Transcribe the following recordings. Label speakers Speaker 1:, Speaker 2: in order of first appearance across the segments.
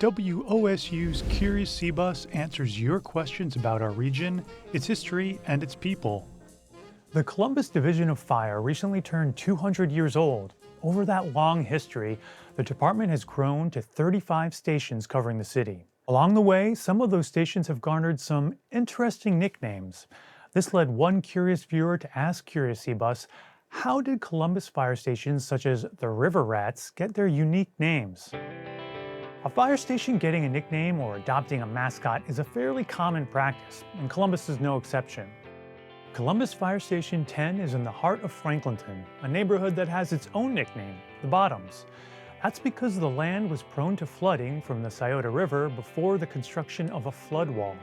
Speaker 1: WOSU's Curious Cbus answers your questions about our region, its history, and its people. The Columbus Division of Fire recently turned 200 years old. Over that long history, the department has grown to 35 stations covering the city. Along the way, some of those stations have garnered some interesting nicknames. This led one curious viewer to ask Curious Cbus, how did Columbus fire stations such as the River Rats get their unique names? A fire station getting a nickname or adopting a mascot is a fairly common practice, and Columbus is no exception. Columbus Fire Station 10 is in the heart of Franklinton, a neighborhood that has its own nickname, the Bottoms. That's because the land was prone to flooding from the Scioto River before the construction of a flood wall.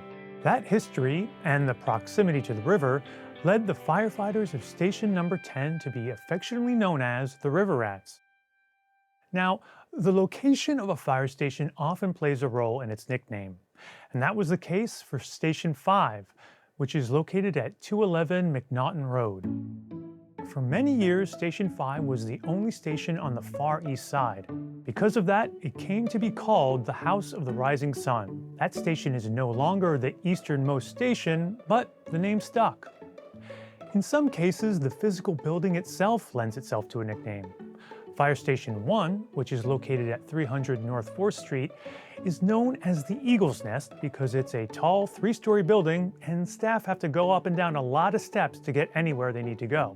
Speaker 1: That history and the proximity to the river led the firefighters of Station Number 10 to be affectionately known as the River Rats. Now, the location of a fire station often plays a role in its nickname, and that was the case for Station 5, which is located at 211 McNaughton Road. For many years, Station 5 was the only station on the far east side. Because of that, it came to be called the House of the Rising Sun. That station is no longer the easternmost station, but the name stuck. In some cases, the physical building itself lends itself to a nickname. Fire Station 1, which is located at 300 North 4th Street, is known as the Eagle's Nest because it's a tall 3-story building and staff have to go up and down a lot of steps to get anywhere they need to go.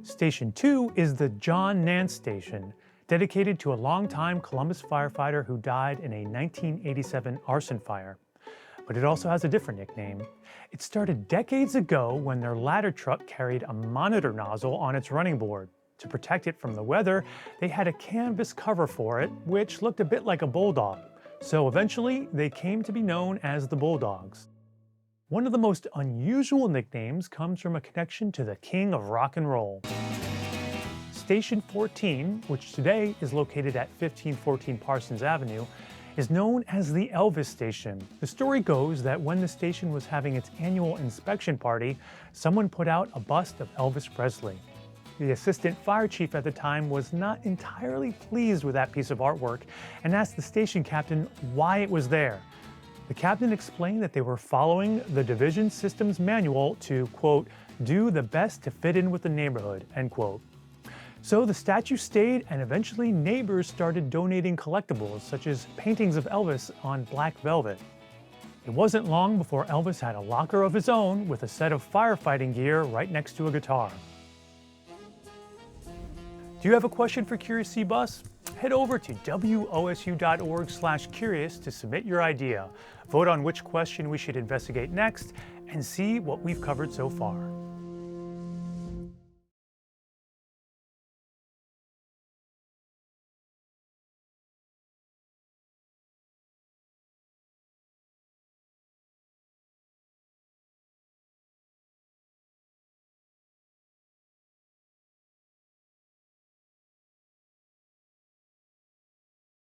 Speaker 1: Station 2 is the John Nance Station, dedicated to a longtime Columbus firefighter who died in a 1987 arson fire. But it also has a different nickname. It started decades ago when their ladder truck carried a monitor nozzle on its running board. To protect it from the weather, they had a canvas cover for it, which looked a bit like a bulldog. So eventually, they came to be known as the Bulldogs. One of the most unusual nicknames comes from a connection to the king of rock and roll. Station 14, which today is located at 1514 Parsons Avenue, is known as the Elvis Station. The story goes that when the station was having its annual inspection party, someone put out a bust of Elvis Presley. The assistant fire chief at the time was not entirely pleased with that piece of artwork and asked the station captain why it was there. The captain explained that they were following the division systems manual to, quote, do the best to fit in with the neighborhood, end quote. So the statue stayed, and eventually neighbors started donating collectibles such as paintings of Elvis on black velvet. It wasn't long before Elvis had a locker of his own with a set of firefighting gear right next to a guitar. Do you have a question for Curious Cbus? Head over to wosu.org/curious to submit your idea. Vote on which question we should investigate next and see what we've covered so far.